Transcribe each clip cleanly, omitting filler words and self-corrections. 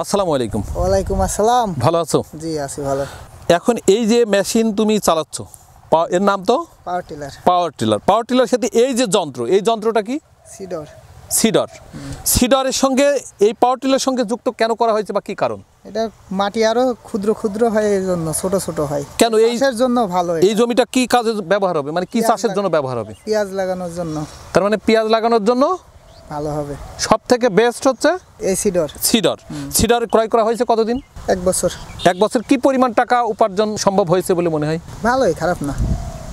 আসসালামু আলাইকুম। ওয়ালাইকুম আসসালাম। ভালো আছো? জি আছি ভালো। এখন এই যে মেশিন তুমি চালাচ্ছ, এর নাম তো পাওয়ার টিলার। পাওয়ার টিলার সাথে এই যে যন্ত্র, এই যন্ত্রটা কি? সিডর। সিডরের সঙ্গে এই পাওয়ার টিলার সঙ্গে যুক্ত কেন করা হয়েছে বা কি কারণ? এটা মাটি আরো ক্ষুদ্র ক্ষুদ্র হয়, এই জন্য ছোট ছোট হয়। কেন এই চাষের জন্য ভালো? এই জমিটা কি কাজে ব্যবহার হবে, মানে কি চাষের জন্য ব্যবহার হবে? পেঁয়াজ লাগানোর জন্য। তার মানে পেঁয়াজ লাগানোর জন্য ভালো হবে। সব থেকে বেস্ট হচ্ছে এই সিডর ক্রয় করা হয়েছে কতদিন? 1 বছর। 1 বছর। কি পরিমাণ টাকা উপার্জন সম্ভব হয়েছে বলে মনে হয়? ভালোই, খারাপ না।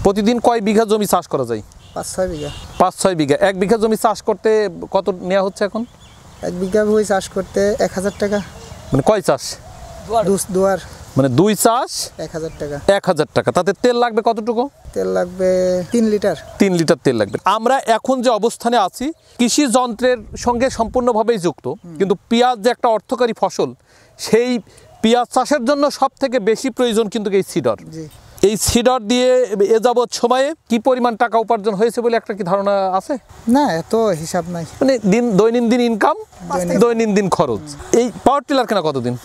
প্রতিদিন কয় বিঘা জমি চাষ করা যায়? 5-6 বিঘা। 5-6 বিঘা। 1 বিঘা জমি চাষ করতে কত নেওয়া হচ্ছে এখন? 1 বিঘা ভুঁই চাষ করতে 1000 টাকা। মানে কয় চাষ? দুয়ার। মানে 2 চাষ 1000 টাকা। 1000 টাকা। তাতে তেল লাগবে কতটুকু? তেল লাগবে 3 লিটার। 3 লিটার তেল লাগবে। আমরা এখন যে অবস্থানে আছি, কৃষি যন্ত্রের সঙ্গে সম্পূর্ণভাবেই যুক্ত, কিন্তু পেঁয়াজ যে একটা অর্থকারী ফসল, সেই পেঁয়াজ চাষের জন্য সব থেকে বেশি প্রয়োজন কিন্তু এই সিডর। এই সিডর দিয়ে এ যাবৎ সময়ে কি পরিমাণ টাকা উপার্জন হয়েছে বলে একটা কি ধারণা আছে? না, এত হিসাব নাই। মানে দৈনন্দিন ইনকাম, দৈনন্দিন খরচ। এই পাওয়ার টিলার কেনা কতদিন?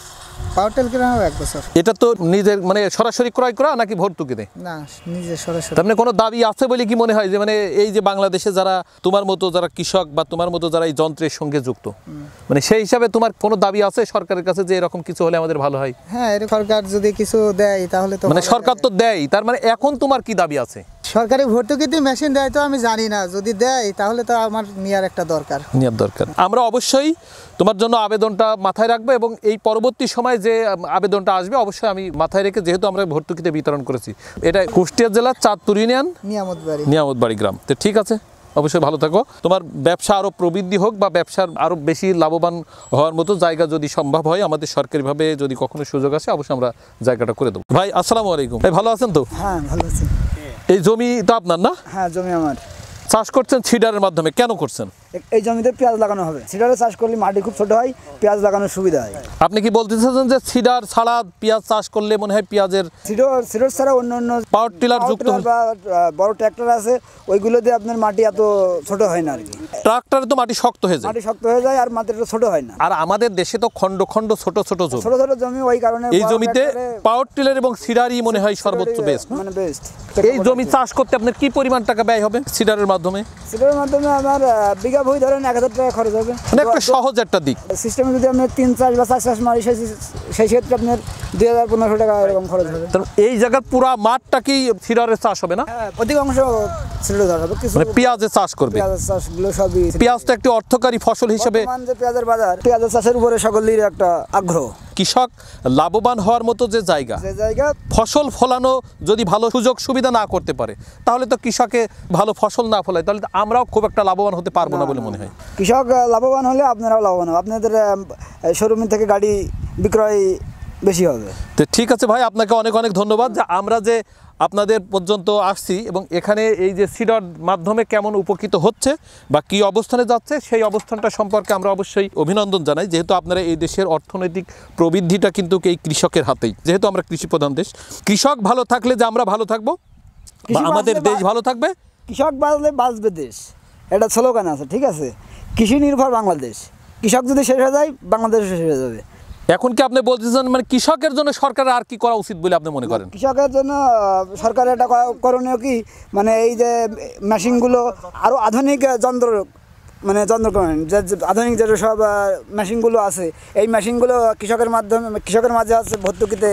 পাওয়ার টিলার কেনা 1 বছর। এটা তো নিজের মানে সরাসরি ক্রয় করা নাকি ভর্তুকিতে? না, নিজে সরাসরি। তার মানে কোনো দাবি আছে বলে কি মনে হয় যে মানে এই যে বাংলাদেশে যারা তোমার মতো যারা কৃষক বা তোমার মতো যারা এই যন্ত্রের সঙ্গে যুক্ত, মানে সেই হিসাবে তোমার কোনো দাবি আছে সরকারের কাছে যে এরকম কিছু হলে আমাদের ভালো হয়? হ্যাঁ, এর সরকার যদি কিছু দেয় তাহলে তো মানে সরকার তো দেয়, তার মানে এখন তোমার কি দাবি আছে? সরকারি ভর্তুকিতে মেশিন দেয় তো আমি জানি না, যদি দেয় তাহলে তো আমার নেওয়ার একটা দরকার। আমরা অবশ্যই তোমার জন্য আবেদনটা মাথায় রাখবো এবং এই পরবর্তী সময় যে আবেদনটা আসবে অবশ্যই আমি মাথায় রেখে, যেহেতু আমরা ভর্তুকিতে বিতরণ করেছি। এটা কুষ্টিয়া জেলার চাঁদপুর ইউনিয়ন নিয়ামতবাড়ি গ্রাম। তো ঠিক আছে, অবশ্যই ভালো থাকো। তোমার ব্যবসা আরও প্রবৃদ্ধি হোক বা ব্যবসার আরও বেশি লাভবান হওয়ার মতো জায়গা যদি সম্ভব হয়, আমাদের সরকারিভাবে যদি কখনো সুযোগ আসে অবশ্যই আমরা জায়গাটা করে দেবো। ভাই আসসালামু আলাইকুম। ভাই ভালো আছেন তো? হ্যাঁ ভালো আছি। এই জমি তো আপনার না? হ্যাঁ, জমি আমার। চাষ করছেন সিডারের মাধ্যমে, কেন করছেন? এই জমিতে পেঁয়াজ লাগানো হবে। সিডারে চাষ করলে মাটি খুব ছোট হয়, পেঁয়াজ লাগানোর সুবিধা হয়। আপনি কি বলতে চাচ্ছেন যে সিডার ছাড়া পেঁয়াজ চাষ করলে মনে হয় পেঁয়াজের সিডার ছাড়া অন্য পাওয়ার টিলার যুক্ত বা বড় ট্র্যাক্টর আছে, ওইগুলো দিয়ে আপনার মাটি এত ছোট হয় না আর কি। ট্রাক্টরে তো মাটি শক্ত হয়ে যায়, আর মাটিটা ছোট হয় না। আর আমাদের দেশে তো খণ্ড খণ্ড ছোট ছোট জমি, ওই কারণে এই জমিতে পাওয়ার টিলার এবং সিডারই মনে হয় সর্বোচ্চ বেস্ট। মানে বেস্ট। এই জমি চাষ করতে আপনার কি পরিমাণ টাকা ব্যয় হবে সিডারের মাধ্যমে? সিডারের মাধ্যমে আমার বিঘা ভুঁই ধরেন 1000 টাকা খরচ হবে। মানে একটা সহজ একটা দিক। সিস্টেমে যদি আপনি 3 চাষ বা 4 চাষ মারি, সেই ক্ষেত্রে আপনার 2000-1500 টাকা এরকম খরচ হবে। এই জায়গার পুরা মাঠটা কি সিডারের চাষ হবে না? অধিকাংশ সিডারের চাষ হবে। মানে পেঁয়াজের চাষ করবে। পেঁয়াজের চাষগুলো সবই। পেঁয়াজ তো একটি অর্থকারী ফসল হিসেবে যে পেঁয়াজের বাজার, পেঁয়াজের চাষের উপরে সকলের একটা আগ্রহ। কৃষক লাভবান হওয়ার মতো যে জায়গা, ফসল ফলানো যদি ভালো সুযোগ সুবিধা না করতে পারে, তাহলে তো কৃষকে ভালো ফসল না ফলায়, তাহলে আমরাও খুব একটা লাভবান হতে পারবো না বলে মনে হয়। কৃষক লাভবান হলে আপনারাও লাভবান হবে, আপনাদের শোরুম থেকে গাড়ি বিক্রয় বেশি হবে। তো ঠিক আছে ভাই, আপনাকে অনেক অনেক ধন্যবাদ যে আমরা যে আপনাদের পর্যন্ত আসছি এবং এখানে এই যে সিডর মাধ্যমে কেমন উপকৃত হচ্ছে বা কি অবস্থানে যাচ্ছে, সেই অবস্থানটা সম্পর্কে আমরা অবশ্যই অভিনন্দন জানাই, যেহেতু আপনারা এই দেশের অর্থনৈতিক প্রবৃদ্ধিটা কিন্তু এই কৃষকের হাতেই, যেহেতু আমরা কৃষি প্রধান দেশ। কৃষক ভালো থাকলে যে আমরা ভালো থাকবো, আমাদের দেশ ভালো থাকবে। কৃষক বাঁচলে বাঁচবে দেশ, এটা স্লোগান আছে, ঠিক আছে? কৃষি নির্ভর বাংলাদেশ। কৃষক যদি শেষ হয়ে যায়, বাংলাদেশ শেষ হয়ে যাবে। এখন কি আপনি বলতেছেন মানে কৃষকের জন্য সরকারের আর কি করা উচিত বলে আপনি মনে করেন? কৃষকের জন্য সরকারের এটা করণীয় কি, মানে এই যে মেশিনগুলো আরও আধুনিক যন্ত্র, মানে যে আধুনিক যে সব মেশিনগুলো আছে, এই মেশিনগুলো কৃষকের মাঝে আছে ভর্তুকিতে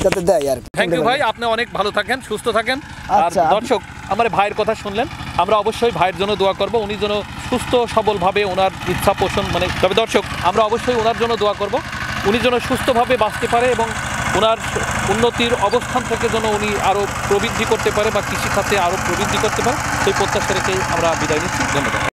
যাতে দেয় আর কি। থ্যাংক ইউ ভাই, আপনি অনেক ভালো থাকেন, সুস্থ থাকেন। আর দর্শক, আমার ভাইয়ের কথা শুনলেন, আমরা অবশ্যই ভাইয়ের জন্য দোয়া করব, উনি যেন সুস্থ সবলভাবে ওনার ইচ্ছা পোষণ, মানে তবে দর্শক আমরা অবশ্যই ওনার জন্য দোয়া করব, উনি যেন সুস্থভাবে বাঁচতে পারে এবং ওনার উন্নতির অবস্থান থেকে যেন উনি আরও প্রবৃদ্ধি করতে পারে বা কৃষিখাতে আরও প্রবৃদ্ধি করতে পারে, সেই প্রত্যাশা রেখে আমরা বিদায় নিচ্ছি। ধন্যবাদ।